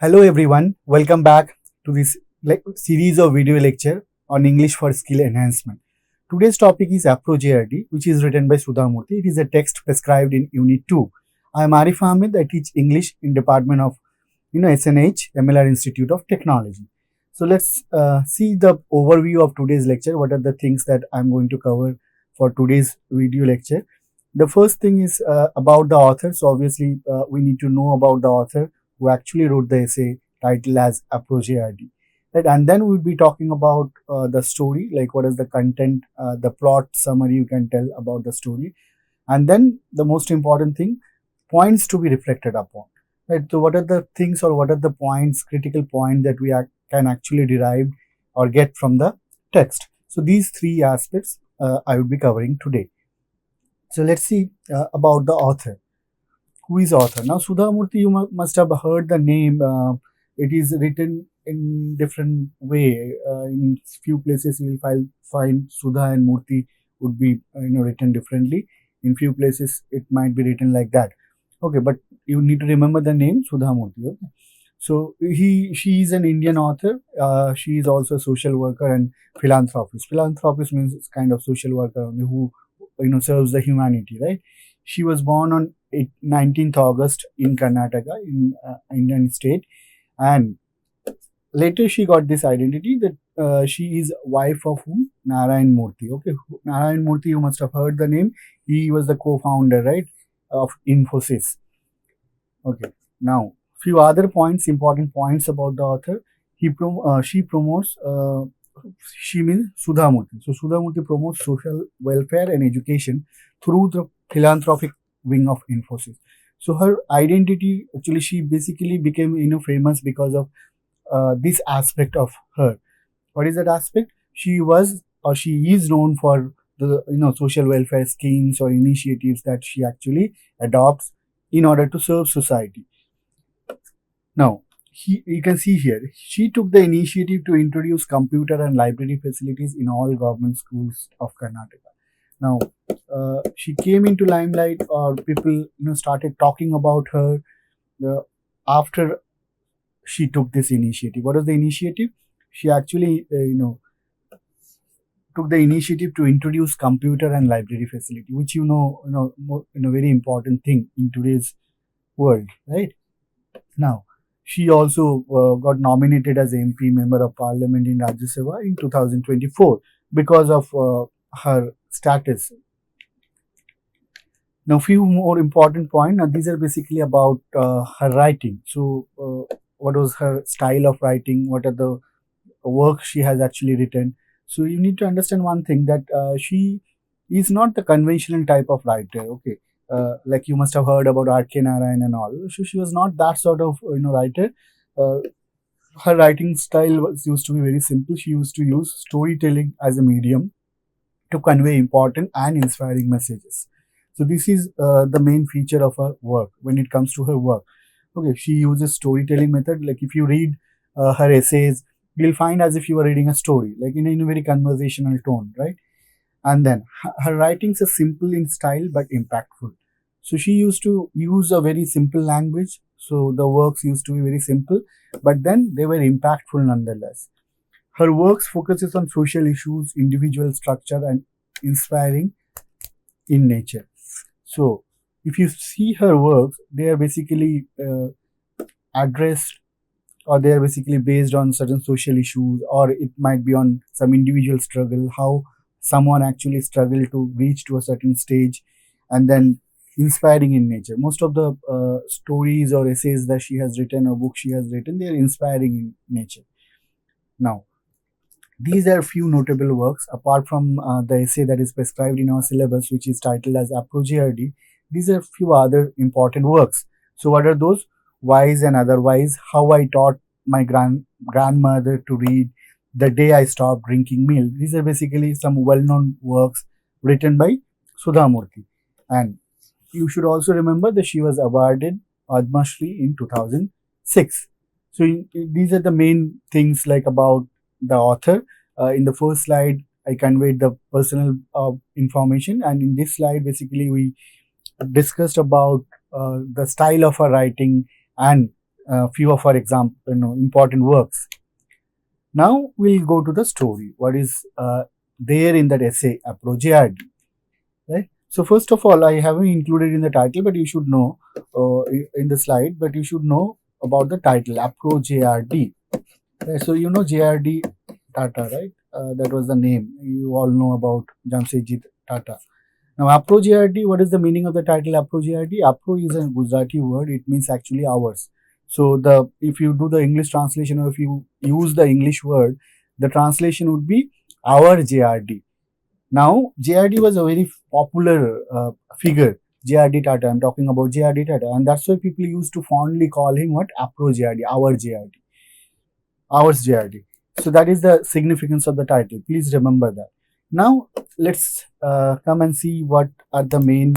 Hello everyone, welcome back to this series of video lecture on English for skill enhancement. Today's topic is APPRO JRD, which is written by Sudha Murthy. It is a text prescribed in Unit 2. I am Arif Ahammed. I teach English in Department of SNH, MLR Institute of Technology. So let's see the overview of today's lecture. What are the things that I'm going to cover for today's video lecture? The first thing is about the author. So obviously we need to know about the author who actually wrote the essay titled as APPRO JRD. Right? And then we'll be talking about the story, like what is the content, the plot summary you can tell about the story. And then the most important thing, points to be reflected upon. Right? So what are the things or what are the points, critical points that we can actually derive or get from the text. So these three aspects I will be covering today. So let's see about the author. Who is author? Now Sudha Murthy, you must have heard the name. It is written in different way. In few places you will find Sudha and Murthy would be written differently. In few places it might be written like that. Okay, but you need to remember the name Sudha Murthy. Okay? So she is an Indian author. She is also a social worker and philanthropist. Philanthropist means it's kind of social worker who serves the humanity, right? She was born on 19th August in Karnataka, in Indian state, and later she got this identity that she is wife of whom? Narayan Murthy. Okay, Narayan Murthy, you must have heard the name. He was the co-founder, right, of Infosys. Okay, now few other points, important points about the author. She promotes. She means Sudha Murthy. So Sudha Murthy promotes social welfare and education through the philanthropic wing of Infosys. So her identity, actually, she basically became famous because of this aspect of her. What is that aspect? She was or she is known for the social welfare schemes or initiatives that she actually adopts in order to serve society. Now, you can see here, she took the initiative to introduce computer and library facilities in all government schools of Karnataka. Now, she came into limelight, or people started talking about her after she took this initiative. What was the initiative? She actually took the initiative to introduce computer and library facility, which very important thing in today's world, right? Now, she also got nominated as MP Member of Parliament in Rajya Sabha in 2024 because of her status. Now, few more important points. Now, these are basically about her writing. So, what was her style of writing? What are the works she has actually written? So, you need to understand one thing, that she is not the conventional type of writer. Okay. Like you must have heard about R.K. Narayan and all. So she was not that sort of writer. Her writing style used to be very simple. She used to use storytelling as a medium to convey important and inspiring messages. So this is the main feature of her work when it comes to her work. Okay, she uses storytelling method. Like if you read her essays, you'll find as if you are reading a story, like in a very conversational tone, right? And then her writings are simple in style but impactful. So she used to use a very simple language. So the works used to be very simple, but then they were impactful nonetheless. Her works focuses on social issues, individual structure, and inspiring in nature. So if you see her works, they are basically addressed, or they are basically based on certain social issues, or it might be on some individual struggle, how someone actually struggled to reach to a certain stage, and then inspiring in nature. Most of the stories or essays that she has written or books she has written, they are inspiring in nature. Now, these are few notable works apart from the essay that is prescribed in our syllabus, which is titled as APPRO JRD. These are few other important works. So what are those? Wise and Otherwise, How I Taught My Grandmother to Read, The Day I Stopped Drinking Milk. These are basically some well-known works written by Sudha Murthy. And you should also remember that she was awarded Padma Shri in 2006. So these are the main things like about the author. In the first slide, I conveyed the personal information, and in this slide, basically we discussed about the style of her writing and few of her important works. Now we'll go to the story. What is there in that essay, APPRO JRD, right? So first of all, I haven't included in the title, but you should know in the slide. But you should know about the title, APPRO JRD. Right? So you know JRD Tata, right? That was the name. You all know about Jamshedji Tata. Now, APPRO JRD, what is the meaning of the title APPRO JRD? APPRO is a Gujarati word. It means actually hours. So, if you do the English translation or if you use the English word, the translation would be our JRD. Now, JRD was a very popular figure. JRD Tata, I'm talking about JRD Tata. And that's why people used to fondly call him what? APPRO JRD, our JRD. Ours JRD. So, that is the significance of the title. Please remember that. Now, let's come and see what are the main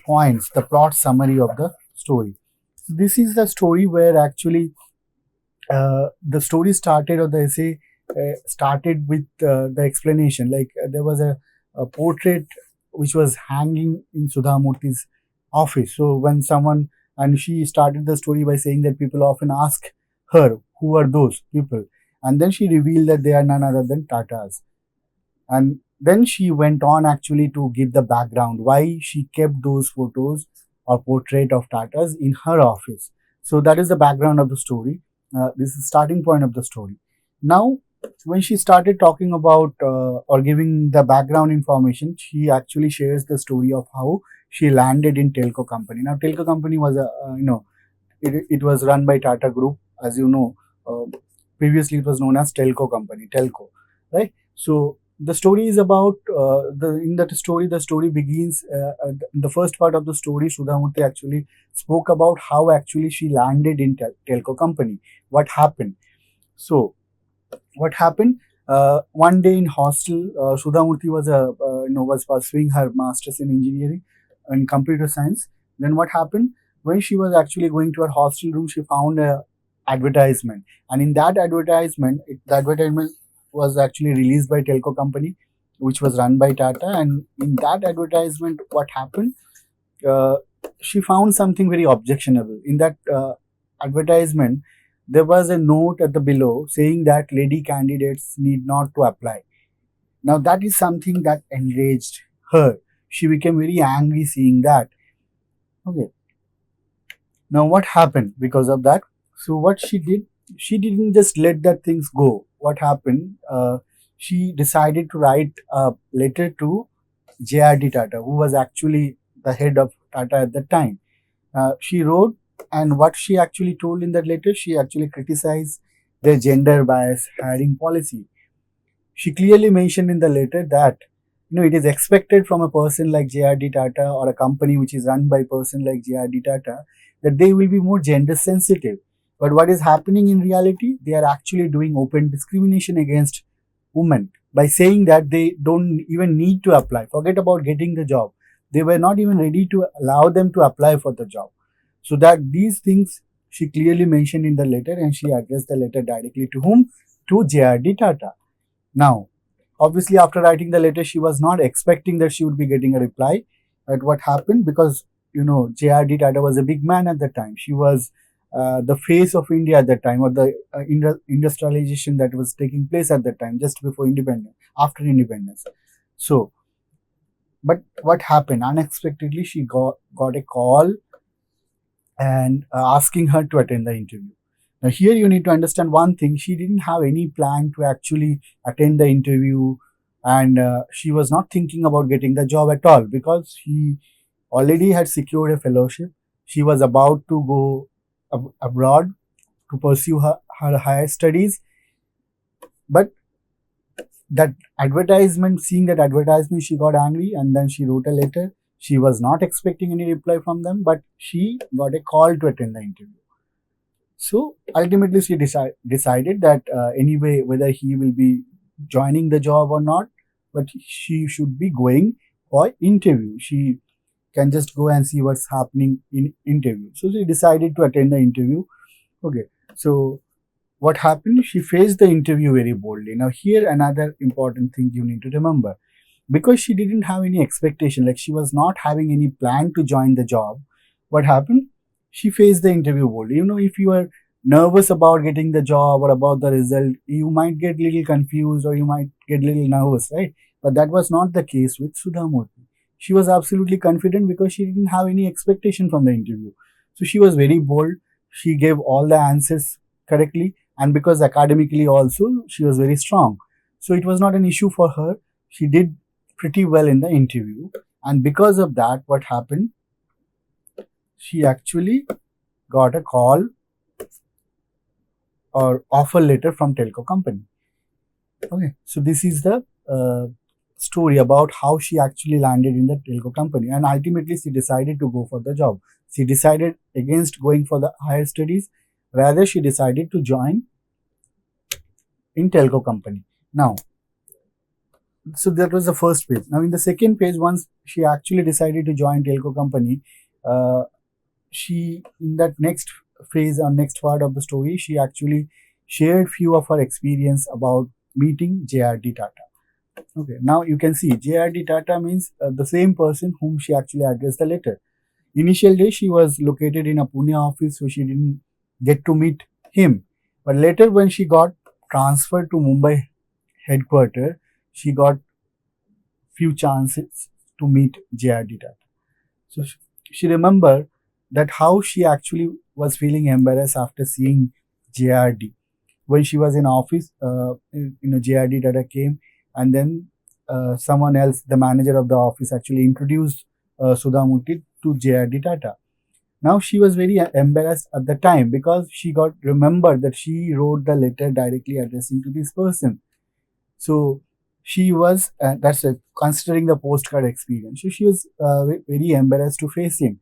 points, the plot summary of the story. So this is the story where actually the story started, or the essay started with the explanation. Like there was a portrait which was hanging in Sudha Murthy's office. So when someone, and she started the story by saying that people often ask her, who are those people? And then she revealed that they are none other than Tatas. And then she went on actually to give the background why she kept those photos or portrait of Tatas in her office. So that is the background of the story. This is the starting point of the story. Now, when she started talking about or giving the background information, she actually shares the story of how she landed in Telco company. Now, Telco company was it was run by Tata Group, as you know. Previously, it was known as Telco company, Telco, right? So the story is about the story begins in the first part of the story. Sudha Murthy actually spoke about how actually she landed in Telco company. What happened? So what happened? One day in hostel, Sudha Murthy was pursuing her masters in engineering and computer science. Then what happened? When she was actually going to her hostel room, she found a advertisement, and in that advertisement, the advertisement was actually released by Telco company, which was run by Tata. And in that advertisement, what happened? She found something very objectionable. In that advertisement, there was a note at the below saying that lady candidates need not to apply. Now that is something that enraged her. She became very angry seeing that. Okay. Now what happened because of that? So what she did, she didn't just let that things go. What happened? She decided to write a letter to JRD Tata, who was actually the head of Tata at that time. She wrote, and what she actually told in that letter, she actually criticized their gender bias hiring policy. She clearly mentioned in the letter that it is expected from a person like JRD Tata or a company which is run by a person like JRD Tata that they will be more gender sensitive. But what is happening in reality? They are actually doing open discrimination against women by saying that they don't even need to apply. Forget about getting the job. They were not even ready to allow them to apply for the job. So that these things she clearly mentioned in the letter, and she addressed the letter directly to whom? To JRD Tata. Now, obviously after writing the letter, she was not expecting that she would be getting a reply. But what happened? Because JRD Tata was a big man at the time. She was the face of India at that time, or the industrialization that was taking place at that time, just before independence, after independence. So, but what happened? Unexpectedly, she got a call and asking her to attend the interview. Now, here you need to understand one thing. She didn't have any plan to actually attend the interview, and she was not thinking about getting the job at all, because she already had secured a fellowship. She was about to go abroad to pursue her higher studies. But seeing that advertisement, she got angry, and then she wrote a letter. She was not expecting any reply from them, but she got a call to attend the interview. So ultimately, she decided that anyway, whether he will be joining the job or not, but she should be going for interview. She can just go and see what's happening in interview. So she decided to attend the interview. Okay. So what happened? She faced the interview very boldly. Now here another important thing you need to remember. Because she didn't have any expectation, like she was not having any plan to join the job. What happened? she faced the interview boldly. If you are nervous about getting the job or about the result, you might get little confused or you might get little nervous, right? But that was not the case with Sudha Murthy. She was absolutely confident because she didn't have any expectation from the interview. So she was very bold. She gave all the answers correctly, and because academically also she was very strong. So it was not an issue for her. She did pretty well in the interview, and because of that, what happened? She actually got a call or offer letter from telco company. Okay, so this is the story about how she actually landed in the telco company, and ultimately she decided to go for the job. She decided against going for the higher studies, rather she decided to join in telco company. Now, so that was the first page. Now in the second page, once she actually decided to join telco company, she, in that next phase or next part of the story, she actually shared few of her experience about meeting JRD Tata. Okay, now you can see JRD Tata means the same person whom she actually addressed the letter. Initial day she was located in a Pune office, so she didn't get to meet him. But later when she got transferred to Mumbai headquarters, she got few chances to meet JRD Tata. So she remembered that how she actually was feeling embarrassed after seeing JRD. When she was in office, JRD Tata came, and then someone else, the manager of the office, actually introduced Sudha Murthy to JRD Tata. Now she was very embarrassed at the time because she got remembered that she wrote the letter directly addressing to this person. So she was considering the postcard experience. So she was very embarrassed to face him.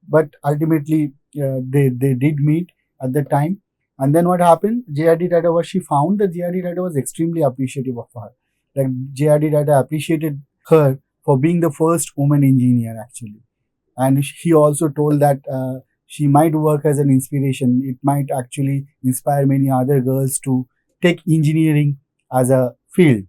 But ultimately, they did meet at the time. And then what happened? JRD Tata she found that JRD Tata was extremely appreciative of her. Like JRD Tata appreciated her for being the first woman engineer actually. And he also told that she might work as an inspiration. It might actually inspire many other girls to take engineering as a field,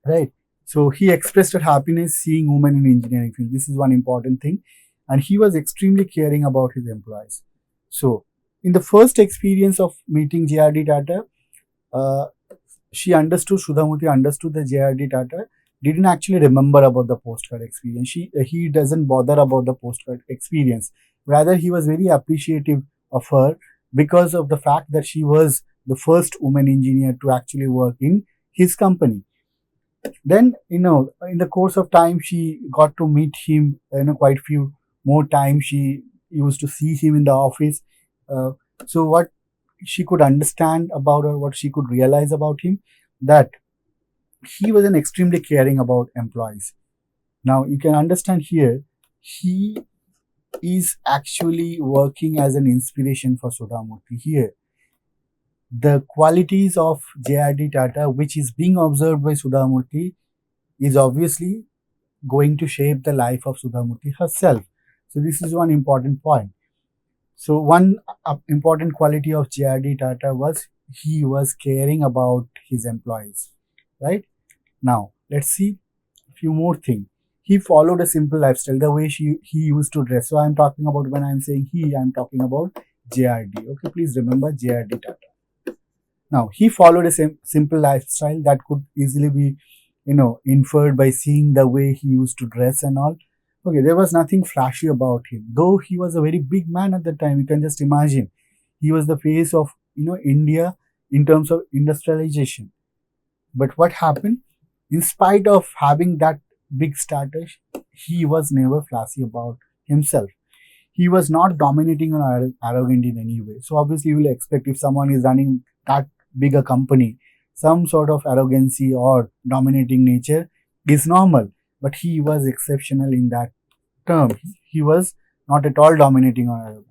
right? So he expressed her happiness seeing women in engineering field. This is one important thing. And he was extremely caring about his employees. So in the first experience of meeting JRD Tata, she understood, Sudha Murthy understood that JRD Tata didn't actually remember about the postcard experience. He doesn't bother about the postcard experience. Rather, he was very appreciative of her because of the fact that she was the first woman engineer to actually work in his company. Then, in the course of time, she got to meet him, quite few more times. She used to see him in the office. So what she could understand about, or what she could realize about him, that he was an extremely caring about employees. Now you can understand here, he is actually working as an inspiration for Sudha Murthy here. The qualities of JRD Tata, which is being observed by Sudha Murthy, is obviously going to shape the life of Sudha Murthy herself. So this is one important point. So one important quality of JRD Tata was he was caring about his employees, right? Now let's see a few more things. He followed a simple lifestyle, the way he used to dress. So I'm talking about, when I'm saying he, I'm talking about JRD. Okay, please remember JRD Tata. Now he followed a simple lifestyle that could easily be, inferred by seeing the way he used to dress and all. Okay, there was nothing flashy about him, though he was a very big man at the time. You can just imagine, he was the face of India in terms of industrialization. But what happened? In spite of having that big status, he was never flashy about himself. He was not dominating or arrogant in any way. So obviously you will expect, if someone is running that big a company, some sort of arrogancy or dominating nature is normal. But he was exceptional in that term. He was not at all dominating or arrogant.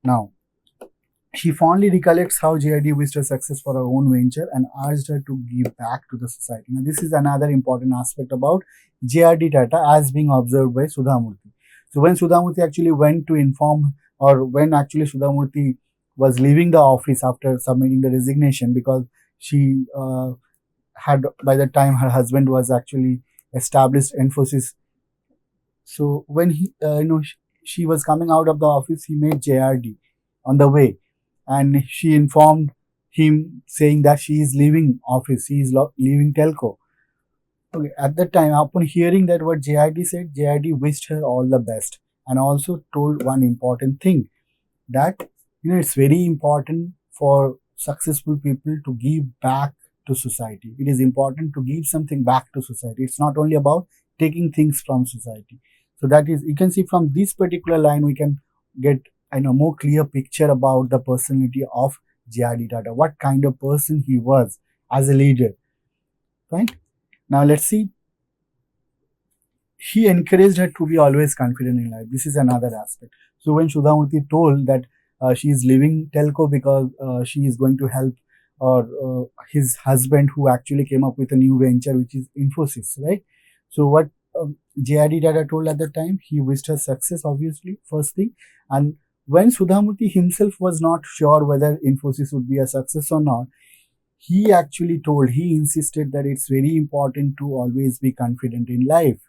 Now, she fondly recollects how JRD wished her success for her own venture and urged her to give back to the society. Now, this is another important aspect about JRD Tata as being observed by Sudha Murthy. So, when Sudha Murthy actually went to inform, or when actually Sudha Murthy was leaving the office after submitting the resignation, because she had, by the time her husband was actually established Infosys. So when he, she was coming out of the office, he met JRD on the way, and she informed him saying that she is leaving office, she is leaving telco. Okay, at that time, upon hearing that what JRD said, JRD wished her all the best and also told one important thing, that it's very important for successful people to give back to society. It is important to give something back to society. It's not only about taking things from society. So that is, you can see from this particular line, we can get a more clear picture about the personality of JRD Tata, what kind of person he was as a leader. Right? Now let's see. He encouraged her to be always confident in life. This is another aspect. So when Sudha Murthy told that she is leaving telco because she is going to help his husband, who actually came up with a new venture, which is Infosys, right? So what JRD Tata told at the time, he wished her success, obviously, first thing. And when Sudha Murthy himself was not sure whether Infosys would be a success or not, he actually he insisted that it's very important to always be confident in life.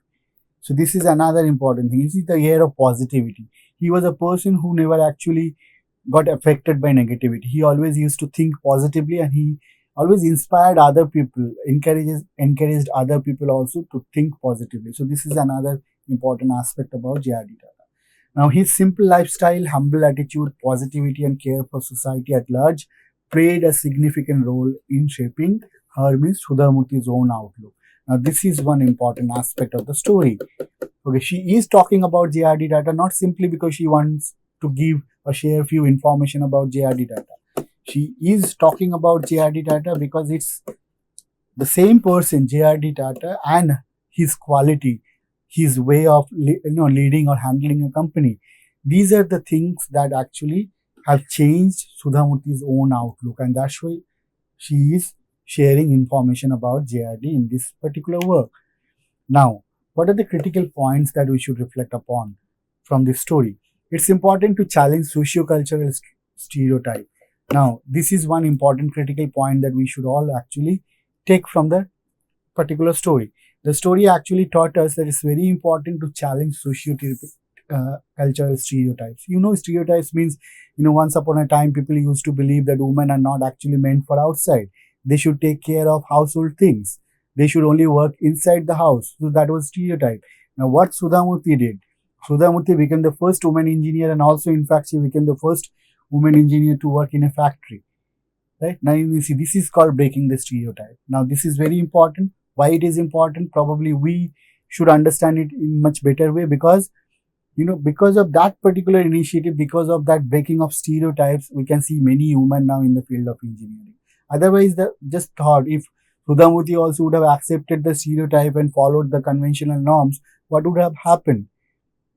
So this is another important thing. This is the year of positivity. He was a person who never actually got affected by negativity. He always used to think positively, and he always inspired other people, encouraged other people also to think positively. So this is another important aspect about JRD Tata. Now his simple lifestyle, humble attitude, positivity and care for society at large played a significant role in shaping her, means Sudha Murthy's own outlook. Now this is one important aspect of the story. Okay, she is talking about JRD Tata not simply because she wants to give or share few information about JRD Tata. She is talking about JRD Tata because it's the same person, JRD Tata, and his quality, his way of leading or handling a company. These are the things that actually have changed Sudha Murthy's own outlook, and that's why she is sharing information about JRD in this particular work. Now, what are the critical points that we should reflect upon from this story? It's important to challenge socio-cultural stereotype. Now, this is one important critical point that we should all actually take from the particular story. The story actually taught us that it's very important to challenge socio-cultural stereotypes. Stereotypes means, once upon a time, people used to believe that women are not actually meant for outside. They should take care of household things. They should only work inside the house. So that was stereotype. Now, what Sudha Murthy did? Sudha Murthy became the first woman engineer, and also, in fact, she became the first woman engineer to work in a factory. Right? Now, you see, this is called breaking the stereotype. Now, this is very important. Why it is important? Probably we should understand it in much better way, because because of that particular initiative, because of that breaking of stereotypes, we can see many women now in the field of engineering. Otherwise, just thought, if Sudha Murthy also would have accepted the stereotype and followed the conventional norms, what would have happened?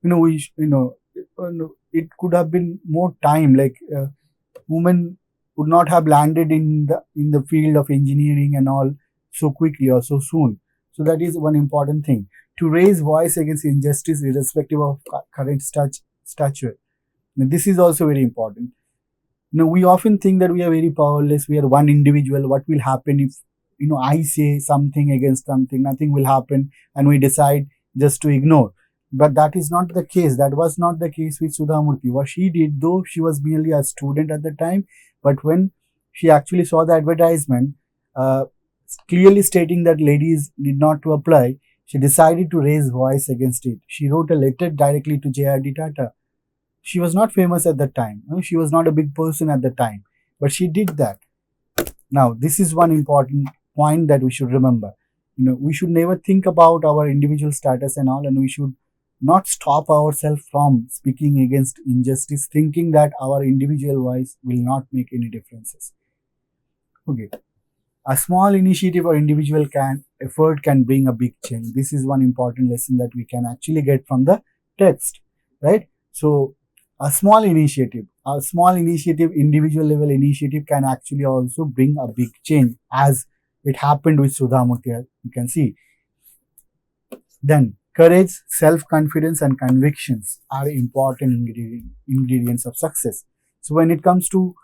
It could have been more time, like women would not have landed in the field of engineering and all so quickly or so soon. So that is one important thing. To raise voice against injustice irrespective of current stature. Now, this is also very important. We often think that we are very powerless. We are one individual. What will happen if, I say something against something? Nothing will happen, and we decide just to ignore. But that is not the case. That was not the case with Sudha Murthy. What she did, though she was merely a student at the time, but when she actually saw the advertisement clearly stating that ladies need not to apply, she decided to raise voice against it. She wrote a letter directly to JRD Tata. She was not famous at that time. She was not a big person at the time, but she did that. Now, this is one important point that we should remember. We should never think about our individual status and all, and we should not stop ourselves from speaking against injustice, thinking that our individual voice will not make any differences. Okay. A small initiative or individual effort can bring a big change. This is one important lesson that we can actually get from the text, right? So, a small initiative, individual level initiative can actually also bring a big change, as it happened with Sudha Murthy, you can see. Then, courage, self-confidence and convictions are important ingredients of success. So, when it comes to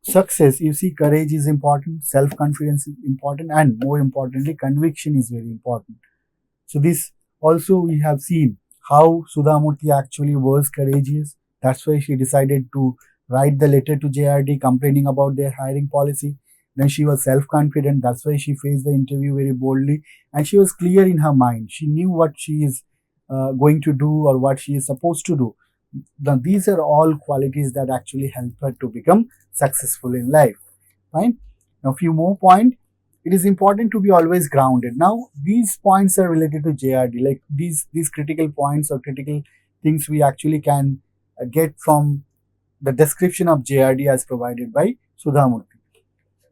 success, you see, courage is important, self-confidence is important, and more importantly, conviction is very important. So, this also we have seen how Sudha Murthy actually was courageous. That's why she decided to write the letter to JRD complaining about their hiring policy. Then she was self-confident. That's why she faced the interview very boldly, and she was clear in her mind. She knew what she is going to do or what she is supposed to do. Now, these are all qualities that actually help her to become successful in life. Fine. Now, few more points. It is important to be always grounded. Now, these points are related to JRD, like these critical points or critical things we actually can get from the description of JRD as provided by Sudha Murthy.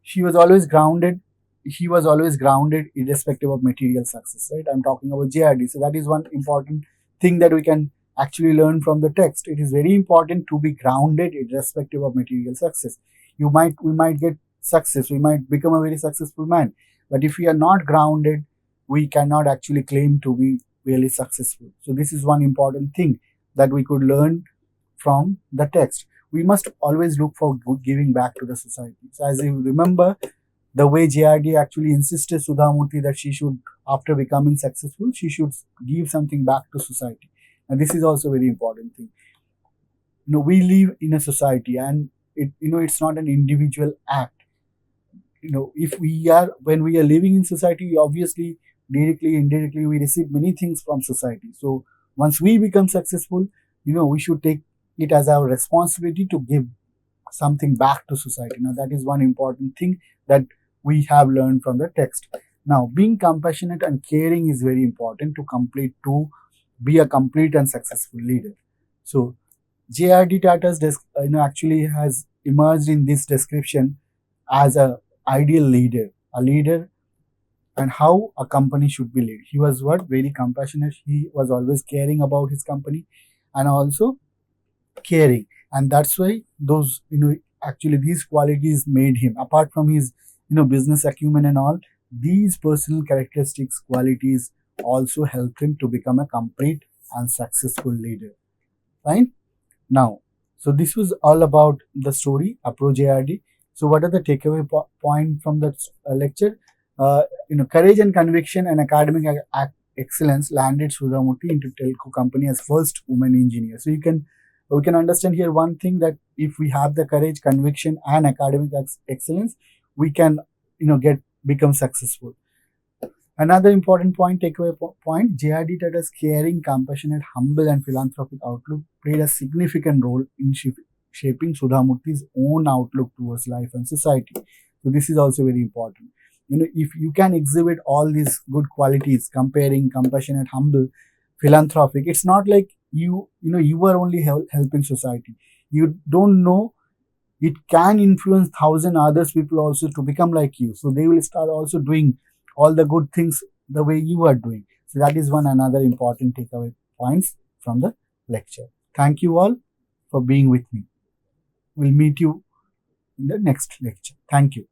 She was always grounded. He was always grounded irrespective of material success, right? I'm talking about JRD. So that is one important thing that we can actually learn from the text. It is very important to be grounded irrespective of material success. We might get success, we might become a very successful man, but if we are not grounded, we cannot actually claim to be really successful. So this is one important thing that we could learn from the text. We must always look for giving back to the society. So as you remember, the way JRD actually insisted Sudha Murthy that she should, after becoming successful, she should give something back to society. And this is also a very important thing. We live in a society, and it's not an individual act. If when we are living in society, obviously, directly, indirectly, we receive many things from society. So once we become successful, we should take it as our responsibility to give something back to society. Now, that is one important thing that we have learned from the text. Now, being compassionate and caring is very important to be a complete and successful leader. So, JRD Tata's actually has emerged in this description as a ideal leader, a leader, and how a company should be led. He was very compassionate. He was always caring about his company, and also caring, and that's why those actually these qualities made him, apart from his business acumen and all, these personal characteristics, qualities also helped him to become a complete and successful leader. Fine. Now, so this was all about the story APPRO JRD. So what are the takeaway point from that lecture? Courage and conviction and academic excellence landed Sudha Murthy into telco company as first woman engineer. So we can understand here one thing, that if we have the courage, conviction, and academic excellence, we can become successful. Another important takeaway point, JRD Tata's caring, compassionate, humble, and philanthropic outlook played a significant role in shaping Sudha Murthy's own outlook towards life and society. So this is also very important. If you can exhibit all these good qualities, comparing, compassionate, humble, philanthropic, it's not like you are only helping society. You don't know, it can influence 1,000 others people also to become like you. So they will start also doing all the good things the way you are doing. So that is another important takeaway points from the lecture. Thank you all for being with me. We'll meet you in the next lecture. Thank you.